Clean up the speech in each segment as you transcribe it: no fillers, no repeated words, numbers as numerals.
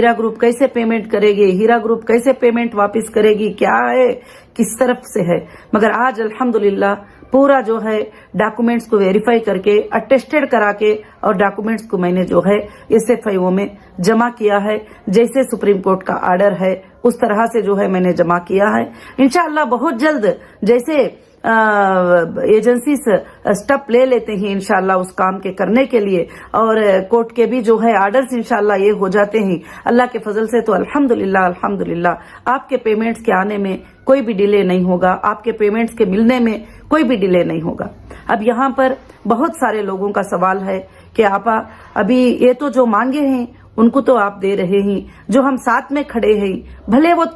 हीरा group कैसे payment करेगी, हीरा group कैसे पेमेंट वापस करेगी, क्या है, किस तरफ से है। मगर आज अल्हम्दुलिल्लाह पूरा जो है डॉक्यूमेंट्स को वेरीफाई करके अटेस्टेड करा के और डॉक्यूमेंट्स को मैंने जो है SFIO में जमा किया है। जैसे सुप्रीम कोर्ट का आर्डर है उस तरह से जो है मैंने जमा किया है। इंशाअल्लाह बहुत जल्द जैसे एजेंसी स्टेप ले लेते हैं इंशाअल्लाह उस काम के करने के लिए, और कोर्ट के भी जो है आर्डर्स इंशाअल्लाह ये हो जाते हैं अल्लाह के फजल से, तो अल्हम्दुलिल्लाह अल्हम्दुलिल्लाह आपके पेमेंट्स के आने में कोई भी डिले नहीं होगा, आपके पेमेंट्स के मिलने में कोई भी डिले नहीं होगा। अब यहाँ पर बहुत सारे लोगों का सवाल है कि आपा अभी ये तो जो मांगे हैं उनको तो आप दे रहे हैं, जो हम साथ में खड़े हैं भले वो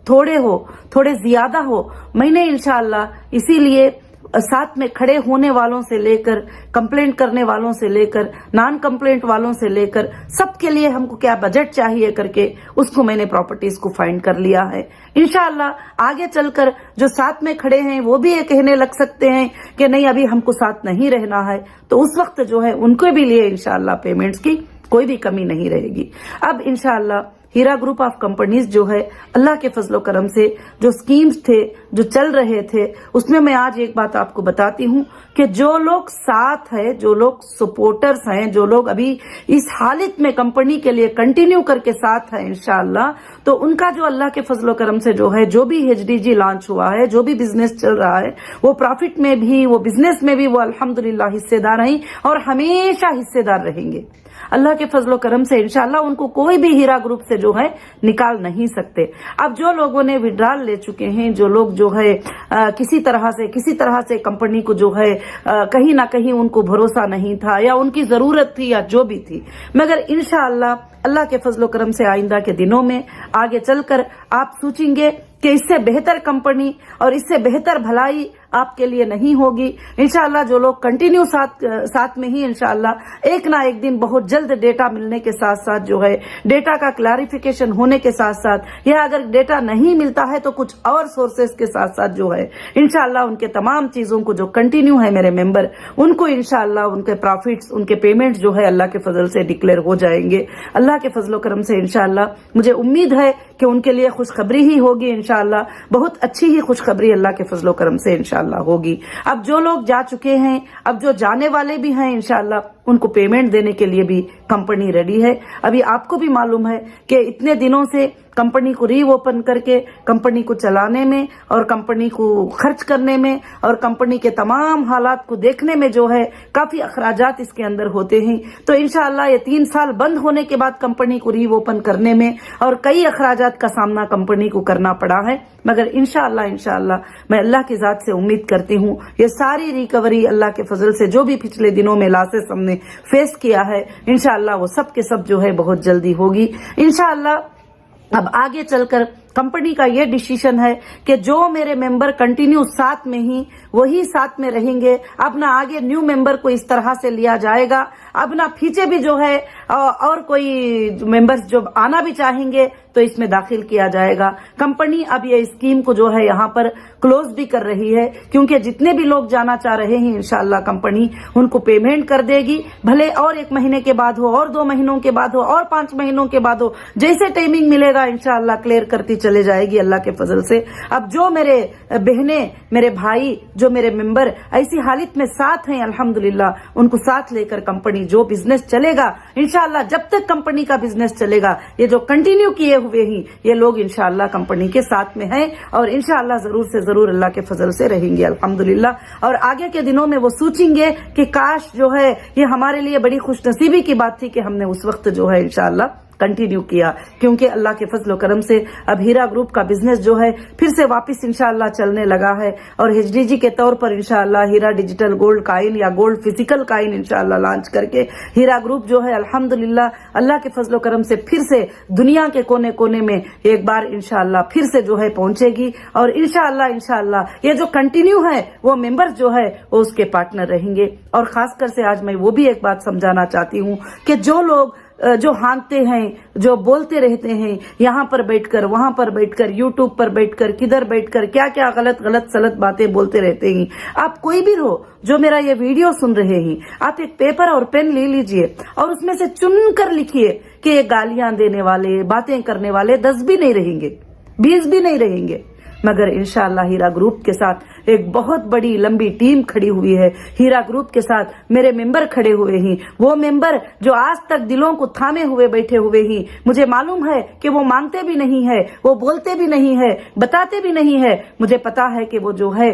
थोड़े हो थोड़े ज्यादा हो, मैंने इंशाअल्लाह इसीलिए साथ में खड़े होने वालों से लेकर कंप्लेंट करने वालों से लेकर नॉन कंप्लेंट वालों से लेकर सबके लिए हमको क्या बजट चाहिए करके उसको मैंने प्रॉपर्टीज को फाइंड कर लिया है। इंशाअल्लाह आगे चलकर जो साथ में खड़े हैं वो भी ये कहने लग सकते हैं कि नहीं अभी हमको साथ नहीं रहना है, तो उस वक्त जो है उनको भी लिए इंशाअल्लाह पेमेंट्स की कोई भी कमी नहीं रहेगी। अब इंशाअल्लाह हीरा ग्रुप ऑफ कंपनीज जो है अल्लाह के फजलो करम से जो स्कीम्स थे जो चल रहे थे उसमें मैं आज एक बात आपको बताती हूँ कि जो लोग साथ है, जो लोग सपोर्टर्स हैं, जो लोग अभी इस हालत में कंपनी के लिए कंटिन्यू करके साथ है इंशाअल्लाह, तो उनका जो अल्लाह के फजलो करम से जो है जो भी HDG लॉन्च हुआ है, जो भी बिजनेस चल रहा है, वो प्रॉफिट में भी वो बिजनेस में भी वो अल्हम्दुलिल्लाह हिस्सेदार हैं और हमेशा हिस्सेदार रहेंगे। अल्लाह के फजलो करम से इंशाअल्लाह उनको कोई भी हीरा ग्रुप से जो है निकाल नहीं सकते। अब जो लोगों ने विड्रॉल ले चुके हैं, जो लोग जो है किसी तरह से कंपनी को जो है कहीं ना कहीं उनको भरोसा नहीं था या उनकी जरूरत थी या जो भी थी, मगर इंशाअल्लाह अल्लाह के फजलो करम से आइंदा के दिनों में आगे चलकर आप सोचेंगे कि इससे बेहतर कंपनी और इससे बेहतर भलाई आपके लिए नहीं होगी। इंशाअल्लाह जो लोग कंटिन्यू साथ में ही इंशाअल्लाह एक ना एक दिन बहुत जल्द डेटा मिलने के साथ साथ जो है डेटा का क्लैरिफिकेशन होने के साथ साथ या अगर डेटा नहीं मिलता है तो कुछ और सोर्सेस के साथ साथ जो है इंशाअल्लाह उनके तमाम चीजों को जो कंटिन्यू है मेरे मेंबर उनको इंशाअल्लाह उनके प्रॉफिट्स उनके पेमेंट जो है अल्लाह के फजल से डिक्लेयर हो जाएंगे। अल्लाह के फजलो करम से इंशाअल्लाह मुझे उम्मीद है कि उनके लिए खुशखबरी ही होगी इंशाअल्लाह, बहुत अच्छी ही खुशखबरी अल्लाह के फजलो करम से इंशाअल्लाह होगी। अब जो लोग जा चुके हैं, अब जो जाने वाले भी हैं इंशाअल्लाह उनको पेमेंट देने के लिए भी कंपनी रेडी है। अभी आपको भी मालूम है कि इतने दिनों से कंपनी को रीओपन करके कंपनी को चलाने में और कंपनी को खर्च करने में और कंपनी के तमाम हालात को देखने में जो है काफी अखराजात इसके अंदर होते हैं। तो इंशाअल्लाह ये 3 साल बंद होने के बाद कंपनी को रीओपन करने में और कई अखराजात का सामना कंपनी को करना पड़ा है, मगर इंशाअल्लाह मैं अल्लाह की जात से उम्मीद करती हूँ ये सारी रिकवरी अल्लाह के फजल से जो भी पिछले दिनों में लॉसेस हमने फेस किया है इंशाअल्लाह वो सब के सब जो है बहुत जल्दी होगी इंशाअल्लाह। अब आगे चलकर कंपनी का ये डिसीजन है कि जो मेरे मेंबर कंटिन्यू साथ में ही वही साथ में रहेंगे। अब ना आगे न्यू मेंबर को इस तरह से लिया जाएगा, अब ना पीछे भी जो है और कोई मेंबर्स जो आना भी चाहेंगे तो इसमें दाखिल किया जाएगा। कंपनी अब ये स्कीम को जो है यहाँ पर क्लोज भी कर रही है क्योंकि जितने भी लोग जाना चाह रहे हैं इंशाअल्लाह कंपनी उनको पेमेंट कर देगी, भले और 1 महीने के बाद हो और 2 महीनों के बाद हो और 5 महीनों के बाद हो, जैसे टाइमिंग मिलेगा इंशाअल्लाह क्लियर करती चले जाएगी अल्लाह के फजल से। अब जो मेरे बहने मेरे भाई जो मेरे मेंबर ऐसी हालत में साथ हैं अल्हम्दुलिल्लाह उनको साथ लेकर कंपनी जो बिजनेस चलेगा इंशाअल्लाह, जब तक कंपनी का बिजनेस चलेगा ये जो कंटिन्यू किए हुए ही ये लोग इंशाअल्लाह कंपनी के साथ में हैं और इंशाअल्लाह जरूर से जरूर अल्लाह के फजल से रहेंगे अल्हम्दुलिल्लाह। और आगे के दिनों में वो सोचेंगे कि काश जो है ये हमारे लिए बड़ी खुशनसीबी की बात थी कि हमने उस वक्त जो है इंशाअल्लाह कंटिन्यू किया, क्योंकि अल्लाह के फजल करम से अब हीरा ग्रुप का बिजनेस जो है फिर से वापस इंशाअल्लाह चलने लगा है और HDG के तौर पर इंशाअल्लाह हीरा डिजिटल गोल्ड काइन या गोल्ड फिजिकल काइन इंशाअल्लाह लॉन्च करके हीरा ग्रुप जो है अल्हम्दुलिल्लाह अल्लाह के फजल करम से फिर से दुनिया के कोने कोने में एक बार इंशाअल्लाह फिर से जो है पहुंचेगी और इंशाअल्लाह ये जो कंटिन्यू है वो मेंबर्स जो है वो उसके पार्टनर रहेंगे। और खासकर से आज मैं वो भी एक बात समझाना चाहती हूँ कि जो लोग जो हाँकते हैं, जो बोलते रहते हैं यहाँ पर बैठकर वहां पर बैठकर यूट्यूब पर बैठकर किधर बैठकर क्या क्या गलत सलत बातें बोलते रहते हैं, आप कोई भी हो जो मेरा ये वीडियो सुन रहे हैं, आप एक पेपर और पेन ले लीजिए और उसमें से चुन कर लिखिए कि ये गालियां देने वाले, बातें करने वाले 10 भी नहीं रहेंगे, 20 भी नहीं रहेंगे, मगर इंशाअल्लाह हीरा ग्रुप के साथ एक बहुत बड़ी लंबी टीम खड़ी हुई है। हीरा ग्रुप के साथ मेरे मेंबर खड़े हुए हैं, वो मेंबर जो आज तक दिलों को थामे हुए बैठे हुए हैं। मुझे मालूम है कि वो मांगते भी नहीं है, वो बोलते भी नहीं है, बताते भी नहीं है। मुझे पता है कि वो जो है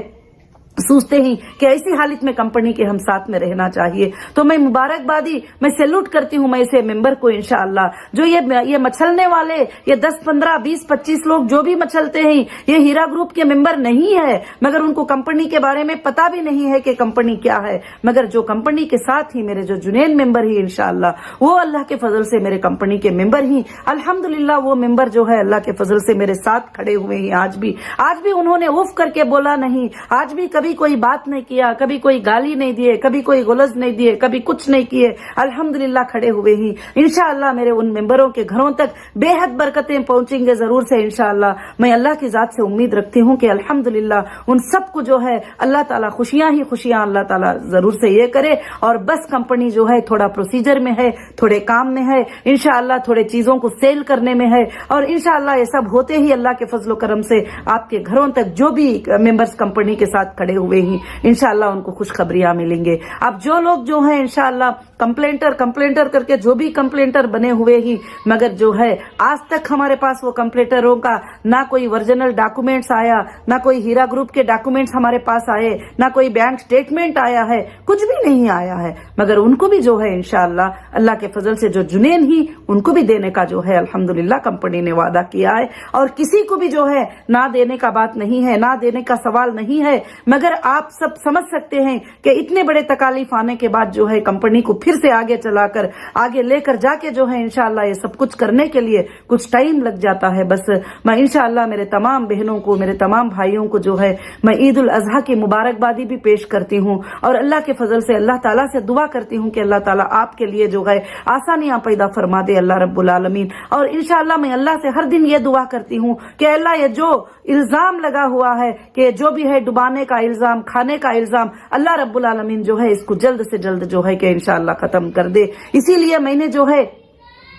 सोचते ही कि ऐसी हालत में कंपनी के हम साथ में रहना चाहिए। तो मैं मुबारकबादी, मैं सैल्यूट करती हूं मैं ऐसे मेंबर को इंशाअल्लाह, जो ये मचलने वाले, ये 10, 15, 20, 25 लोग जो भी मचलते हैं, ये हीरा ग्रुप के मेंबर नहीं है, मगर उनको कंपनी के बारे में पता भी नहीं है कि कंपनी क्या है। मगर जो कंपनी के साथ ही मेरे जो जुनैन मेंबर ही इंशाअल्लाह, वो अल्लाह के फजल से मेरे कंपनी के मेंबर ही अल्हम्दुलिल्लाह, वो मेंबर जो है अल्लाह के फजल से मेरे साथ खड़े हुए हैं। आज भी उन्होंने उफ करके बोला नहीं, आज भी कभी कोई बात नहीं किया, कभी कोई गाली नहीं दिए, कभी कोई गुलज नहीं दिए, कभी कुछ नहीं किए, अल्हम्दुलिल्लाह खड़े हुए ही। इंशाअल्लाह मेरे उन मेंबरों के घरों तक बेहद बरकतें पहुंचेंगे जरूर से इंशाअल्लाह। मैं अल्लाह की जात से उम्मीद रखती हूं कि अल्हम्दुलिल्लाह उन सबको जो है अल्लाह ताला खुशियां ही खुशियां अल्लाह ताला जरूर से ये करे। और बस कंपनी जो है थोड़ा प्रोसीजर में है, थोड़े काम में है, इंशाअल्लाह थोड़े चीजों को सेल करने में है, और इंशाअल्लाह ये सब होते ही अल्लाह के फजलो करम से आपके घरों तक जो भी मेंबर्स कंपनी के साथ खड़े हुए ही इंशाअल्लाह उनको खुशखबरियां मिलेंगे। अब जो लोग जो है इंशाअल्लाह कंप्लेंटर करके जो भी कंप्लेंटर बने हुए ही, मगर जो है आज तक हमारे पास वो कंप्लेंटरों का ना कोई ओरिजिनल डॉक्यूमेंट्स आया, ना कोई हीरा ग्रुप के डॉक्यूमेंट्स हमारे पास आए, ना कोई बैंक स्टेटमेंट आया है, कुछ भी नहीं आया है। मगर उनको भी जो है इंशाअल्लाह अल्लाह के फजल से जो जुनैन ही, उनको भी देने का जो है अल्हम्दुलिल्लाह कंपनी ने वादा किया है। और किसी को भी जो है ना देने का बात नहीं है, ना देने का सवाल नहीं है। मगर आप सब समझ सकते हैं कि इतने बड़े तकालीफ आने के बाद जो है कंपनी को फिर से आगे चलाकर, आगे लेकर जाके जो है इंशाअल्लाह ये सब कुछ करने के लिए कुछ टाइम लग जाता है। बस मैं इंशाअल्लाह मेरे तमाम बहनों को, मेरे तमाम भाइयों को जो है मैं ईद उल अजहा की मुबारकबादी भी पेश करती हूँ, और अल्लाह के फजल से अल्लाह ताला से दुआ करती हूँ कि अल्लाह ताला आपके लिए जो है आसानियां पैदा फरमा दे अल्लाह रब्बुल आलमीन। और इंशाअल्लाह मैं अल्लाह से हर दिन ये दुआ करती हूँ कि अल्लाह ये जो इल्जाम लगा हुआ है कि जो भी है डुबाने का इल्जाम, खाने का इल्जाम, अल्लाह रब्बुल आलमीन जो है इसको जल्द से जल्द जो है कि इंशाअल्लाह खत्म कर दे। इसीलिए मैंने जो है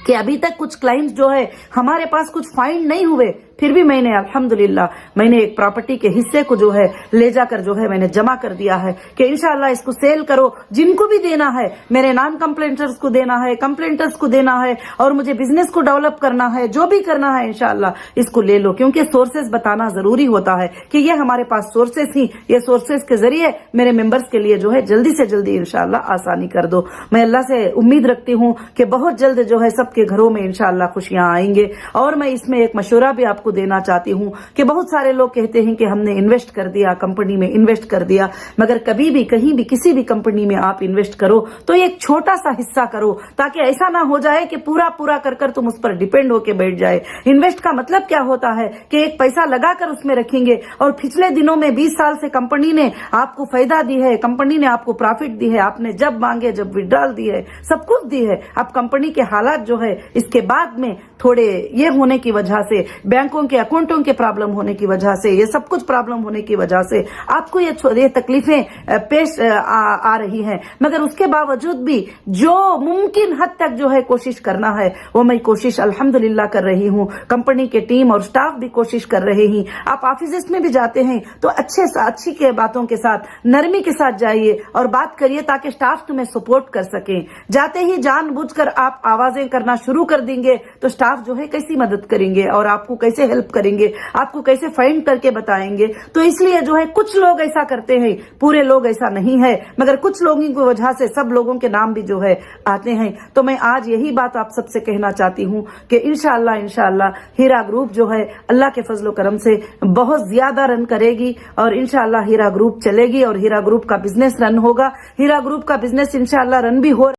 कि अभी तक कुछ क्लाइंट्स जो है हमारे पास कुछ फाइंड नहीं हुए, फिर भी मैंने अल्हम्दुलिल्लाह मैंने एक प्रॉपर्टी के हिस्से को जो है ले जाकर जो है मैंने जमा कर दिया है कि इंशाअल्लाह इसको सेल करो, जिनको भी देना है, मेरे नॉन कंप्लेंटर्स को देना है, कंप्लेंटर्स को देना है, और मुझे बिजनेस को डेवलप करना है, जो भी करना है इंशाअल्लाह इसको ले लो। क्योंकि सोर्सेज बताना जरूरी होता है कि ये हमारे पास सोर्सेज ही, ये सोर्सेज के जरिए मेरे मेंबर्स के लिए जो है जल्दी से जल्दी इंशाअल्लाह आसानी कर दो। मैं अल्लाह से उम्मीद रखती हूँ कि बहुत जल्द जो है सबके घरों में इंशाअल्लाह खुशियां आएंगे। और मैं इसमें एक मशवरा भी आपको देना चाहती हूं कि बहुत सारे लोग कहते हैं कि हमने इन्वेस्ट कर दिया, कंपनी में इन्वेस्ट कर दिया, मगर कभी भी कहीं भी किसी भी कंपनी में आप इन्वेस्ट करो तो एक छोटा सा हिस्सा करो, ताकि ऐसा ना हो जाए कि पूरा पूरा कर तुम उस पर डिपेंड होकर बैठ जाए। इन्वेस्ट का मतलब क्या होता है कि एक पैसा लगाकर उसमें रखेंगे और पिछले दिनों में 20 साल से कंपनी ने आपको फायदा दी है, कंपनी ने आपको प्रॉफिट दी है, आपने जब मांगे जब विड्रॉल दी है, सब कुछ दी है। अब कंपनी के हालात जो है इसके बाद में थोड़े ये होने की वजह से, बैंकों के अकाउंटों के प्रॉब्लम होने की वजह से, ये सब कुछ प्रॉब्लम होने की वजह से आपको ये तकलीफें पेश आ रही हैं। मगर उसके बावजूद भी जो मुमकिन हद तक जो है कोशिश करना है वो मैं कोशिश अल्हम्दुलिल्लाह कर रही हूँ। कंपनी के टीम और स्टाफ भी कोशिश कर रहे हैं। आप ऑफिस में भी जाते हैं तो अच्छी के बातों के साथ, नरमी के साथ जाइए और बात करिए ताकि स्टाफ तुम्हें सपोर्ट कर सके। जाते ही जानबूझकर आप आवाजें करना शुरू कर देंगे तो स्टाफ जो है कैसी मदद करेंगे और आपको कैसे हेल्प करेंगे, आपको कैसे फाइंड करके बताएंगे। तो इसलिए जो है कुछ लोग ऐसा करते हैं, पूरे लोग ऐसा नहीं है, मगर कुछ लोगों की वजह से सब लोगों के नाम भी जो है आते हैं। तो मैं आज यही बात आप सबसे कहना चाहती हूँ कि इंशाअल्लाह हीरा ग्रुप जो है अल्लाह के फजलो करम से बहुत ज्यादा रन करेगी और इंशाअल्लाह हीरा ग्रुप चलेगी और हीरा ग्रुप का बिजनेस रन होगा। हीरा ग्रुप का बिजनेस इंशाअल्लाह रन भी हो